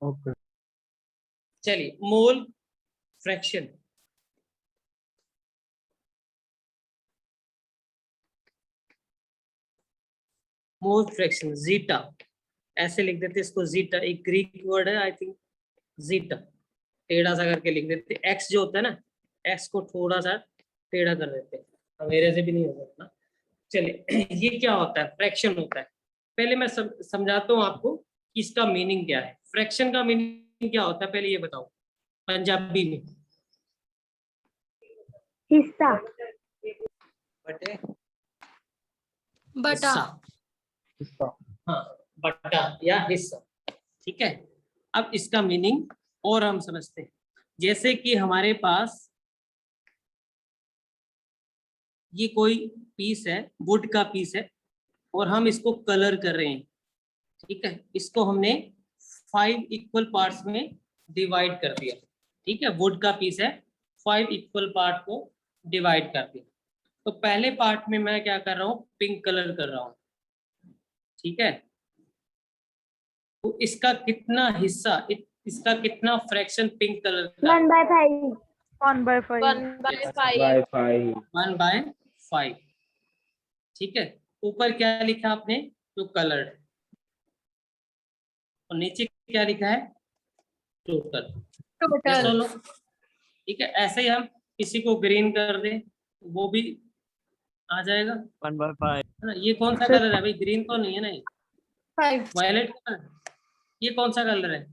Okay. चलिए, mole fraction. Mole fraction zeta, ऐसे लिख देते इसको जीटा, एक ग्रीक वर्ड है आई थिंक, जीटा टेढ़ा सा करके लिख देते। एक्स जो होता है ना, एक्स को थोड़ा सा टेढ़ा कर देते हैं, अब मेरे से भी नहीं हो सकता। चलिए ये क्या होता है, फ्रैक्शन होता है। पहले मैं समझाता हूँ आपको कि इसका मीनिंग क्या है। फ्रैक्शन का मीनिंग क्या होता है पहले ये बताओ पंजाबी में। हिस्सा। बटे बटा। हिस्सा। हाँ, बटा या हिस्सा। ठीक है, अब इसका मीनिंग और हम समझते हैं। जैसे कि हमारे पास ये कोई पीस है, वुड का पीस है, और हम इसको कलर कर रहे हैं। ठीक है, इसको हमने 5 इक्वल पार्ट्स में डिवाइड कर दिया। ठीक है, वुड का पीस है, 5 इक्वल पार्ट को डिवाइड कर दिया। तो पहले पार्ट में मैं क्या कर रहा हूँ, पिंक कलर कर रहा हूँ। ठीक है, तो इसका कितना हिस्सा, इसका कितना फ्रैक्शन पिंक कलर का? 1/5। 1/5। 1/5। 1/5। ठीक है, ऊपर क्या लिखा आपने, तो कलर्ड, और नीचे क्या लिखा है, टोटल। टोटल। ठीक है, ऐसे ही हम किसी को ग्रीन कर दें वो भी आ जाएगा 1/5। है ना। ये कौन सा कलर है भाई, ग्रीन तो नहीं है ना, ये 5। Violet colour. ये कौन सा कलर है,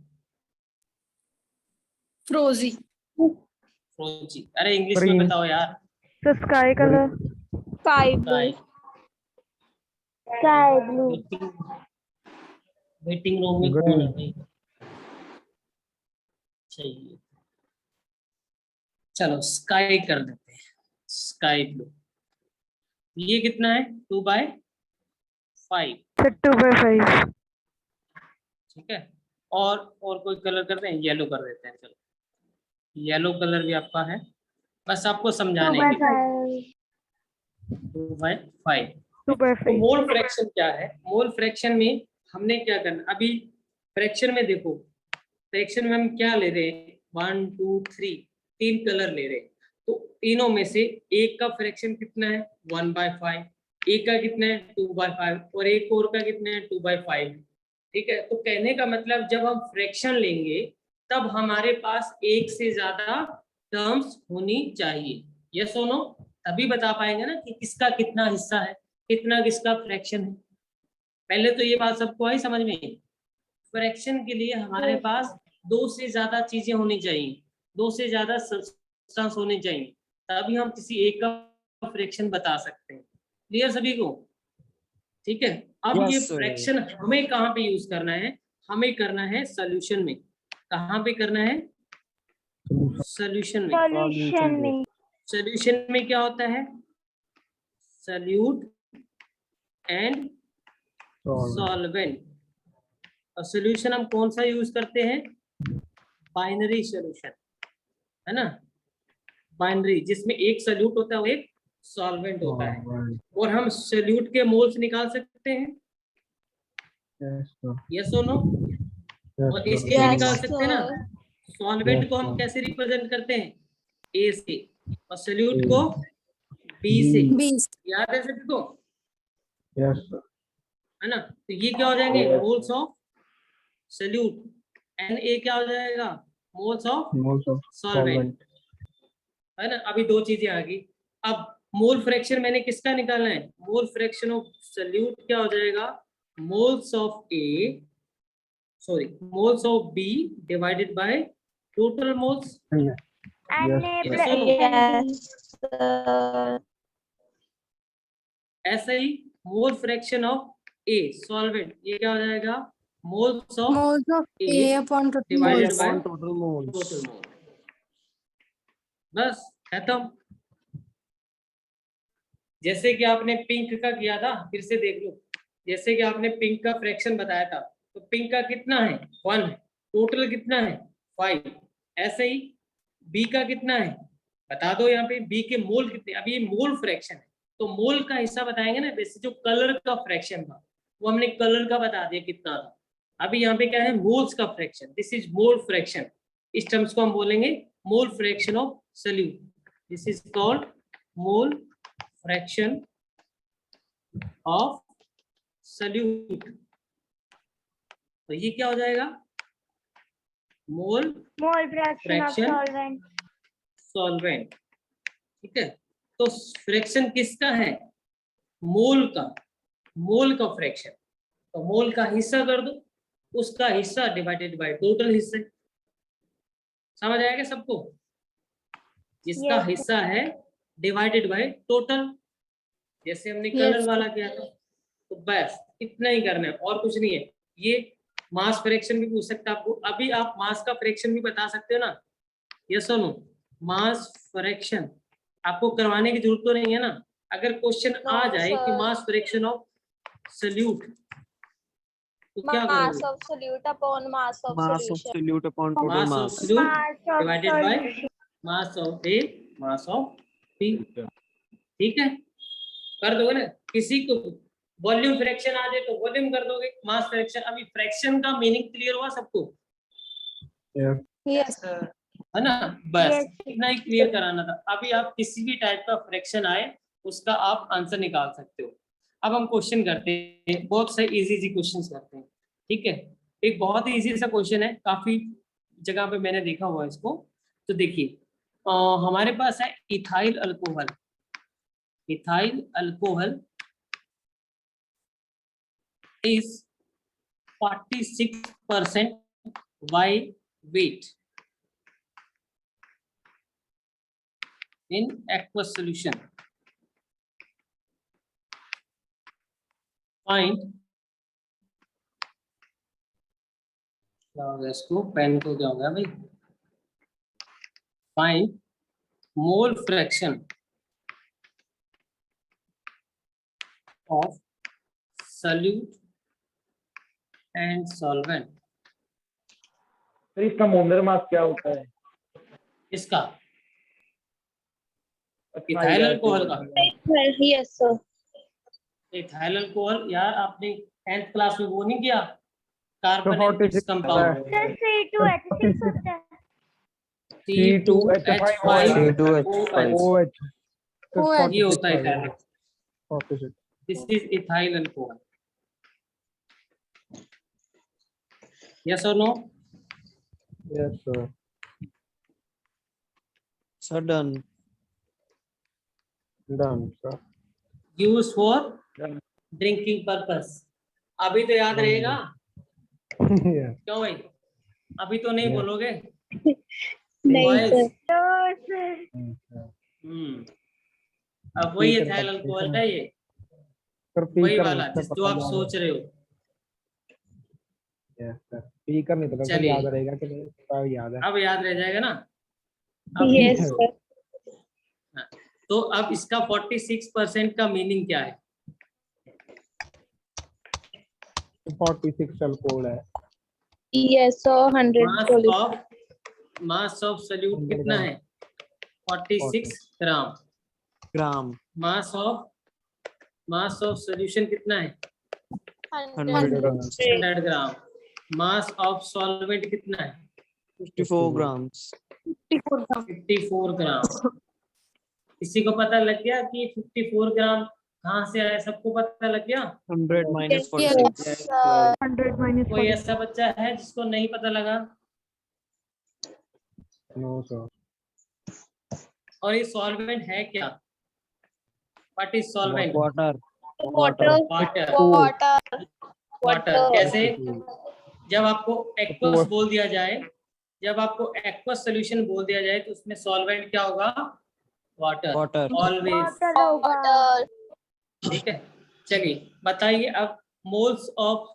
फ्रोजी। फ्रोजी। अरे इंग्लिश में बताओ यार। तो sky colour. Sky blue. Sky blue. Meeting room में कौन है भाई, चाहिए। चलो स्काई कर देते हैं, स्काई ब्लू। ये कितना है, 2/5। 2/5। ठीक है, और कोई कलर करते हैं, येलो कर देते हैं। चलो येलो कलर भी आपका है, बस आपको समझाने के लिए। 2/5। तो मोल फ्रैक्शन क्या है, मोल फ्रैक्शन में हमने क्या करना, अभी फ्रैक्शन में देखो, फ्रैक्शन में हम क्या ले रहे हैं, 1 2 3, 3 कलर ले रहे हैं। तो तीनों में से एक का फ्रैक्शन कितना है, 1/5, एक का कितना है, 2/5, और एक और का कितना है, 2/5। ठीक है, तो कहने का मतलब जब हम फ्रैक्शन लेंगे तब हमारे पास एक से ज्यादा टर्म्स होनी चाहिए, यस और नो, तभी बता पाएंगे ना कि किसका कितना हिस्सा है, कितना किसका फ्रैक्शन है। पहले तो ये बात सबको आई समझ में, फ्रैक्शन के लिए हमारे पास 2 से ज्यादा चीजें होनी चाहिए, 2 से ज्यादा सब्सटेंस होने चाहिए, तभी हम किसी एक का फ्रैक्शन बता सकते हैं। क्लियर सभी को? ठीक है, अब ये फ्रैक्शन हमें कहाँ पे यूज करना है, हमें करना है सॉल्यूशन में। कहाँ पे करना है, सॉल्यूशन में। सॉल्यूशन में क्या होता है, सॉल्यूट एंड सॉल्वेंट। और सॉल्यूशन हम कौन सा यूज करते हैं, बाइनरी सॉल्यूशन, है ना, बाइनरी, जिसमें एक सॉल्यूट होता है और एक सॉल्वेंट होता है। और हम सॉल्यूट के मोल्स निकाल सकते हैं, यस और नो, और इसलिए निकाल सकते हैं ना। सॉल्वेंट को हम कैसे रिप्रेजेंट करते हैं, ए से, और सॉल्यूट को बी से। याद है सभी को, है ना। तो ये क्या हो जाएंगे, moles of solute, n A क्या हो जाएगा, मोल्स ऑफ सॉल्वेंट, है ना। अभी 2 चीजें आ गई। अब मोल फ्रैक्शन मैंने किसका निकालना है, मोल फ्रैक्शन ऑफ सॉल्यूट क्या हो जाएगा, moles of A, sorry moles of B divided by total moles. ऐसे ही mole fraction of a solvent, ये क्या हो जाएगा, moles of A upon divided by total mole. Total mole. बस खत्म। जैसे कि आपने पिंक का किया था, फिर से देख लो, जैसे कि आपने पिंक का फ्रैक्शन बताया था, तो पिंक का कितना है, 1 है, टोटल कितना है, 5। ऐसे ही बी का कितना है, बता दो यहाँ पे, बी के मोल कितने, अभी ये मोल फ्रैक्शन है तो मोल का हिस्सा बताएंगे ना। वैसे जो कलर का फ्रैक्शन था वो हमने कलर का बता दिया कितना था, अभी यहाँ पे क्या है, मोल्स का fraction, this is mole fraction, इस टर्म्स को हम बोलेंगे मोल fraction of solute, this is called mole fraction of solute. तो ये क्या हो जाएगा, मोल Mole fraction of Fraction. solvent. Solvent, ठीक है। तो फ्रैक्शन किसका है, मोल का, मोल का फ्रैक्शन, तो मोल का हिस्सा कर दो, उसका हिस्सा डिवाइडेड बाय टोटल हिस्से, समझ आएगा सबको, जिसका Yes. हिस्सा है डिवाइडेड बाय टोटल, जैसे हमने Yes. कलर वाला किया था। तो बस इतना ही करना है और कुछ नहीं है। ये मास फ्रैक्शन भी पूछ सकता है आपको, अभी आप मास का फ्रैक्शन भी बता सकते हो ना, yes or no, mass fraction आपको करवाने की जरूरत तो नहीं है ना। अगर क्वेश्चन No, आ जाए कि sir. Mass fraction of solute, तो क्या Mass करोगे, of solute upon mass of Mass of solution. solute upon total mass of mass. Solute Mass of divided by solution. Mass of A mass of B, ठीक है। कर दोगे ना, किसी को वॉल्यूम फ्रैक्शन आ जाए तो वॉल्यूम कर दोगे, मास फ्रैक्शन। अभी फ्रैक्शन का मीनिंग क्लियर हुआ सबको, Yes, sir. है ना, बस Yes. इतना ही क्लियर कराना था। अभी आप किसी भी टाइप का फ्रैक्शन आए उसका आप आंसर निकाल सकते हो। अब हम क्वेश्चन करते हैं, बहुत से इजी क्वेश्चंस करते हैं, ठीक है। एक बहुत ही इजी सा क्वेश्चन है, काफी जगह पे मैंने देखा हुआ है इसको। तो देखिए हमारे पास है ethyl alcohol, ethyl alcohol is 46% by weight in aqueous solution. Find, इसको पेन को क्या होगा भाई, find mole fraction of solute and solvent. फिर इसका मोलर मास क्या होता है? इसका इथाइल अल्कोहल का, Yes, sir. इथाइल अल्कोहल यार आपने 10th क्लास में वो नहीं किया, तो कार्बन 46 कंपाउंड, Sir, C2H6 होता है. C2H5OH, OH. ये होता है ethyl, 46. This is ethyl alcohol, yes or no. Yes, sir. Sir, done. Done, sir. Use for Done. Drinking purpose, अभी तो याद रहेगा, Yeah. क्यों भाई, अभी तो नहीं Yeah. बोलोगे, नहीं Boys, sir. No, sir. अब वही Speaker इथाइल का अल्कोहल है ये, Sir, वही speaker वाला नहीं, जिस sir, जो पता आप याद सोच रहे हो। है। Yes, sir. Speaker नहीं पता, सर चलिए। याद रहेगा कि नहीं, सर याद है। अब याद रह जाएगा ना, अब Yes, sir. तो अब इसका 46% का मीनिंग क्या है, 46 अल्कोहल है। Yes, sir. 100 solution. Mass of solute कितना है, 46 ग्राम। Gram. मास ऑफ सॉल्यूशन कितना है, 100 grams. 100 gram. Mass of solvent कितना है, 54 grams. 54 ग्राम। किसी को पता लग गया कि 54 ग्राम कहाँ से आया, सबको पता लग गया। 100 minus Yes, 46. sir. 100 minus कोई 40. ऐसा बच्चा है जिसको नहीं पता लगा, No, sir. और ये सॉल्वेंट है क्या, what is solvent, Water. Water. Water, Water. Water कैसे, Water. जब आपको एक्वस बोल दिया जाए, जब आपको एक्वस सॉल्यूशन बोल दिया जाए तो उसमें सॉल्वेंट क्या होगा, वाटर, Water. ऑलवेज, Water होगा. Water. ठीक है। चलिए बताइए अब मोल्स ऑफ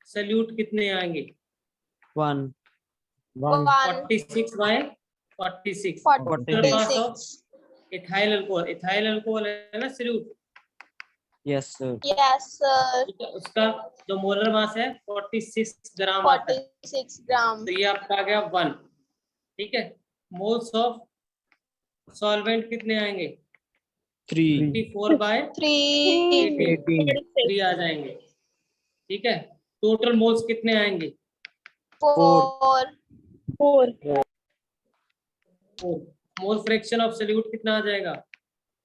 सॉल्यूट कितने आएंगे, 1. 1. 46 by 46, 46. Ethyl alcohol, ethyl alcohol है ना solute, Yes, sir. Yes, sir. ठीक है, उसका जो मोलर मास है 46 ग्राम आता है, 46 grams. तो ये आपका आ गया 1, ठीक है। मोल्स ऑफ सॉल्वेंट कितने आएंगे, 3. 54 बाय 3. 3 आ जाएंगे, ठीक है। टोटल मोल्स कितने आएंगे? 4. 4. मोल फ्रैक्शन ऑफ सॉल्यूट कितना आ जाएगा?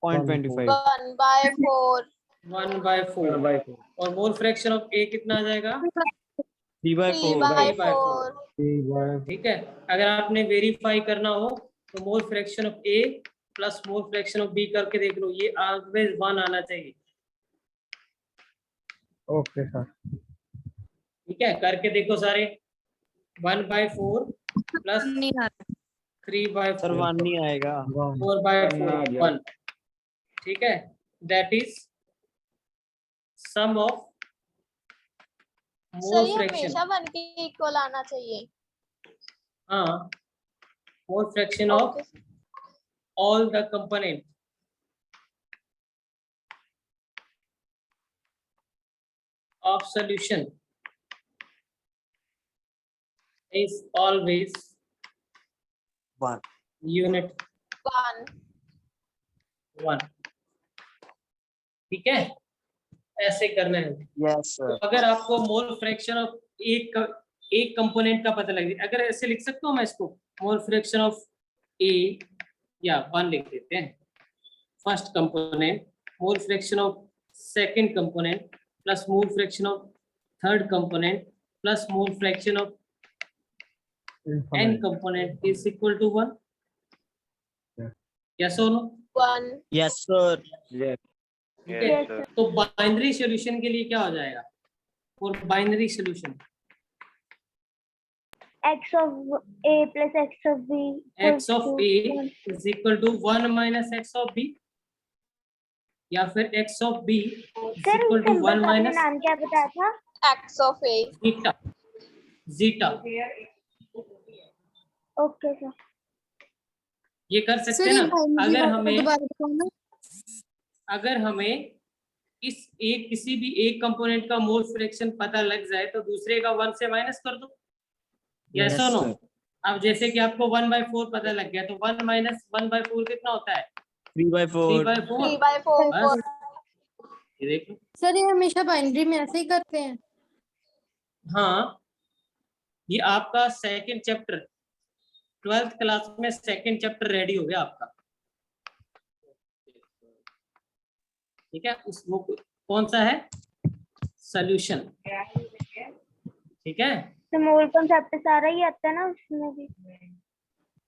0.25. 1/4. 1/4. 1/4 और मोल फ्रैक्शन ऑफ ए कितना आ जाएगा? 3/4. 3/4. ठीक है, अगर आपने वेरीफाई करना हो तो mole fraction of A plus mole fraction of B करके देख लो, ये ऑलवेज 1 आना चाहिए। Okay sir. ठीक है, करके देखो सारे। 1/4 प्लस 3/4 सर 1 नहीं आएगा. 4/4 1। ठीक है, that is sum of sir mole ये फ्रैक्शन। हमेशा 1 के इक्वल आना चाहिए। हाँ, mole fraction okay of all the component of solution is always 1. unit 1. 1। ठीक है, ऐसे करना है। Yes तो sir. अगर आपको मोल फ्रैक्शन ऑफ एक कंपोनेंट का पता लगे, अगर ऐसे लिख सकता हूँ मैं इसको, मोल फ्रैक्शन ऑफ ए या 1 लिख देते हैं, first component mole fraction of second component plus mole fraction of third component plus mole fraction of n component is equal to 1. Yes or no? 1. Yes sir. Yes. ठीक है, Yes, sir. तो binary solution के लिए क्या हो जाएगा? और binary solution X of A plus X of B. x of a is equal to 1 minus x of b, या फिर x of b is sir equal to 1 आपने minus नाम क्या बताया था? X of A. zeta. zeta okay sir. ये कर सकते हैं ना। अगर हमें इस एक किसी भी एक कंपोनेंट का मोल फ्रैक्शन पता लग जाए तो दूसरे का 1 से माइनस कर दो। Yes or no? अब जैसे कि आपको 1/4 पता लग गया तो 1 minus 1/4 कितना होता है? 3/4. 3/4। 3/4. बस ये देखो। सर ये हमेशा बाइनरी में ऐसे ही करते हैं। हाँ, ये आपका सेकंड चैप्टर 12th क्लास में सेकंड चैप्टर रेडी हो गया आपका। ठीक है, उस वो कौन सा है? सॉल्यूशन। ठीक है, तो मोल कॉन्सेप्ट सारा ही आता है ना उसमें भी?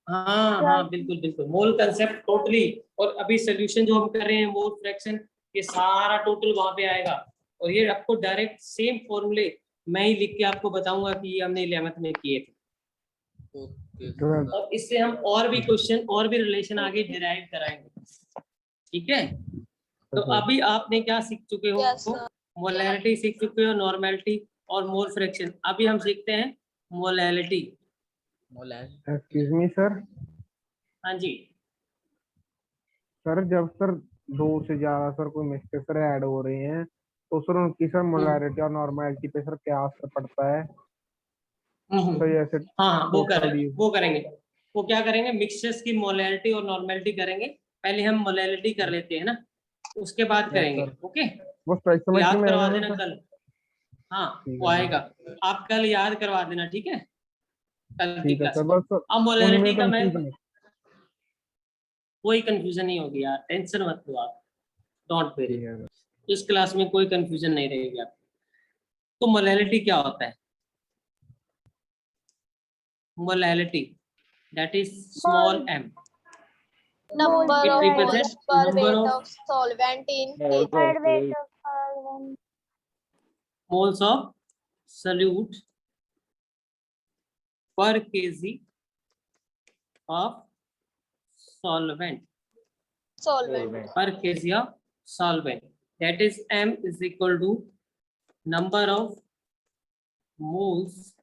हाँ हाँ बिल्कुल बिल्कुल, मोल कंसेप्ट टोटली। और अभी सॉल्यूशन जो हम कर रहे हैं मोल फ्रैक्शन, ये सारा टोटल वहां पे आएगा। और ये आपको डायरेक्ट सेम फॉर्मूले मैं ही लिख के आपको बताऊंगा कि ये हमने 11th में किए थे। और इससे हम और भी क्वेश्चन और भी रिलेशन आगे डिराइव कराएंगे। ठीक है, तो अभी आपने क्या सीख चुके हो? Yes, sir. मोलैलिटी सीख चुके हो, नॉर्मेलिटी और मोल फ्रैक्शन। अभी हम सीखते हैं मोलैलिटी। Excuse me sir. हाँ जी, सर जब सर 2 से ज्यादा सर कोई मिस्टेक सर ऐड हो रही हैं तो सर उनकी सर मोलैरिटी और नॉर्मैलिटी पे सर क्या असर पड़ता है? तो ऐसे हाँ हाँ वो totally- करेंगे। वो क्या करेंगे? मिक्सचर्स की मोलैलिटी और नॉर्मेलिटी करेंगे। पहले हम मोलैलिटी कर लेते हैं ना, उसके बाद करेंगे। sir. ओके, वो स्टोइकियोमेट्री याद में करवा आएगा देना ना सर? कल। हाँ ठीक वो है, आएगा, आप कल याद करवा देना। ठीक है, कल की ठीक है क्लास सर। में। बस सर अब मोलैलिटी का मैं confusion है। कोई कंफ्यूजन नहीं होगी यार, टेंशन मत लो आप, डोंट वेरी। ठीक है सर। इस क्लास में कोई कंफ्यूजन नहीं रहेगी आप। तो मोलैलिटी क्या होता है? Molality that is small m। Number It of represents moles per number weight of of solvent in Moles kg. of Per weight of solvent. moles of solute per kg of solvent, Solvent. per kg of solvent, that is m is equal to number of moles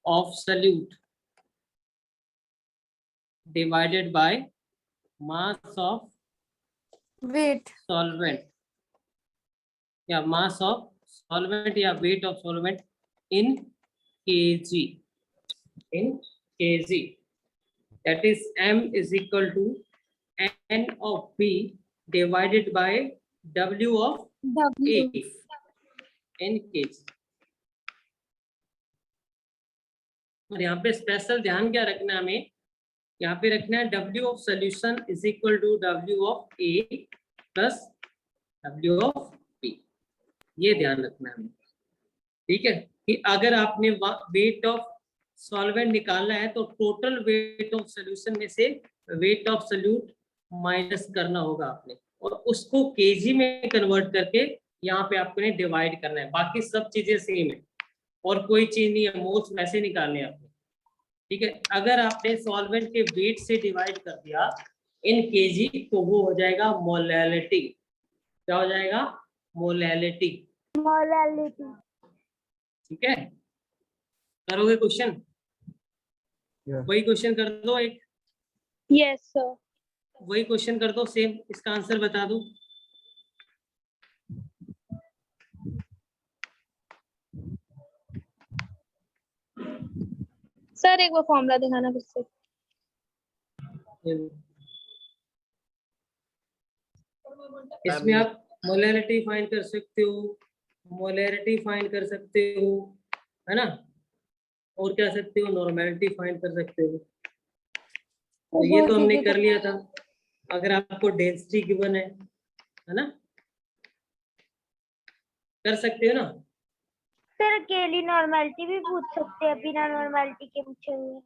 of solute divided by mass of weight solvent, या mass of solvent या weight of solvent in kg, in kg, that is m is equal to n of b divided by w of a in kg. और यहाँ पे special ध्यान क्या रखना है हमें, यहाँ पे रखना है W of solution is equal to W of A plus W of B, ये ध्यान रखना है हमें, ठीक है। कि अगर आपने वेट ऑफ सॉल्वेंट निकालना है तो टोटल वेट ऑफ सोल्यूशन में से वेट ऑफ सोल्यूट माइनस करना होगा आपने, और उसको केजी में कन्वर्ट करके यहाँ पे आपको डिवाइड करना है। बाकी सब चीजें सेम है और कोई चीज नहीं है, मोल्स वैसे निकालने हैं आपने, ठीक है। अगर आपने सॉल्वेंट के वेट से डिवाइड कर दिया इन केजी तो वो हो जाएगा मोलैलिटी। क्या हो जाएगा? मोलैलिटी। मोलैलिटी। ठीक है, करोगे क्वेश्चन? Yes. वही क्वेश्चन कर दो, एक Yes, sir. वही क्वेश्चन कर दो, सेम इसका आंसर बता दो। सर एक बार फॉर्मूला दिखाना फिर से। इसमें आप मोलैरिटी फाइंड कर सकते हो, मोलैरिटी फाइंड कर सकते हो, है ना, और क्या सकते हो, नॉर्मेलिटी फाइंड कर सकते हो। तो ये तो हमने कर लिया था। अगर आपको डेंसिटी गिवन है ना, कर सकते हो ना। सर अकेली नॉर्मेलिटी भी पूछ सकते हैं, बिना नॉर्मेलिटी के पूछे हुए।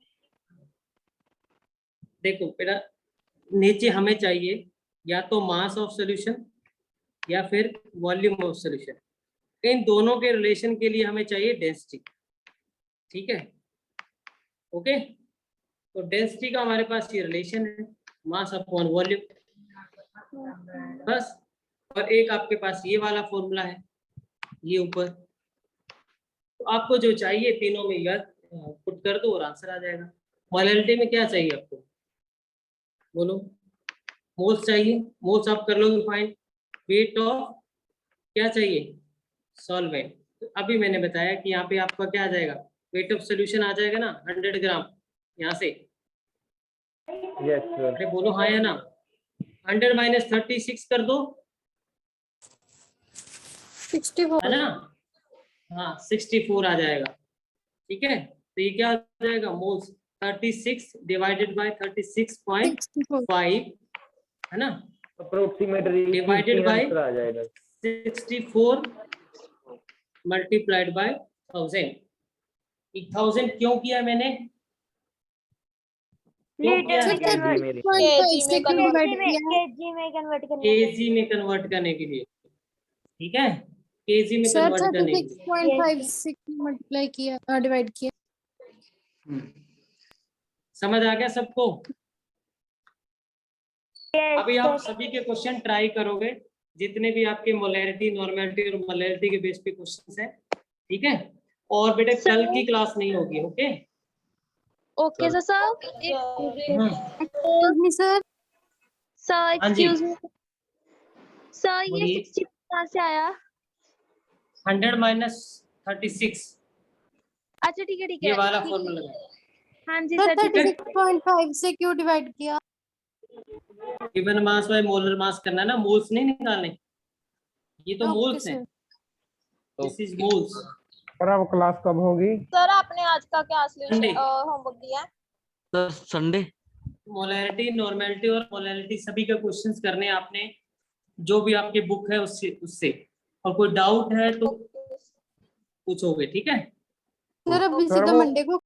देखो बेटा, नीचे हमें चाहिए या तो मास ऑफ सॉल्यूशन या फिर वॉल्यूम ऑफ सॉल्यूशन। इन दोनों के रिलेशन के लिए हमें चाहिए डेंसिटी, ठीक है, ओके। तो डेंसिटी का हमारे पास ये रिलेशन है, मास अपॉन वॉल्यूम, बस। और एक आपके पास ये वाला फॉर्मूला है, ये ऊपर। तो आपको जो चाहिए तीनों में याद पुट कर दो और आंसर आ जाएगा। मोलैलिटी में क्या चाहिए आपको, बोलो? मोल्स चाहिए, मोल्स आप कर लोगे फाइंड। वेट ऑफ क्या चाहिए, सॉल्वेंट। तो अभी मैंने बताया कि यहाँ पे आपका क्या आ जाएगा, वेट ऑफ सोल्यूशन आ जाएगा ना 100 ग्राम यहाँ से। Yes, sir. अरे बोलो हाँ या ना। 100 माइनस 36 कर दो, 64 है ना, हाँ 64 आ जाएगा, ठीक है। तो ये क्या आ जाएगा, मोल्स 36 डिवाइडेड बाय 36.5, है ना, Approximately Divided by- आंसर आ जाएगा। 64 मल्टीप्लाइड बाय 1000। 1000 क्यों किया मैंने, क्यों किया है? केजी में कन्वर्ट करने केजी में कन्वर्ट करने के लिए, ठीक है, केजी में सर कन्वर्ट करने के लिए। 36.56 मल्टीप्लाई किया, डिवाइड किया। समझ आ गया सबको? के अभी आप सभी के क्वेश्चन ट्राई करोगे, जितने भी आपके मोलैरिटी, नॉर्मेलिटी और मोलैरिटी के बेस पे क्वेश्चंस हैं, ठीक है। और बेटा कल की क्लास नहीं होगी, okay? Okay sir. Sir sir sir हाँ जी। एक्सक्यूज मी सर, ये बोलिए। 60 कहाँ से आया? 100 माइनस 36, अच्छा ठीक है ठीक है। ये वाला ठीक है। फॉर्मूला लगाया। हाँ जी सर सर ठीक है। 36.5 से क्यों डिवाइड किया? Given mass by molar mass करना है ना, मोल्स नहीं निकालने, ये तो ओके मोल्स हैं, sir. This is moles. Sir अब क्लास कब होगी? सर आपने आज का क्या Sunday। होमवर्क दिया है? Sir Sunday. मोलैरिटी, नॉर्मेलिटी और मोलैलिटी सभी के क्वेश्चंस करने हैं आपने, जो भी आपकी बुक है उससे। और कोई डाउट है तो पूछोगे, ठीक है। सर अभी सर सीधा वो- मंडे को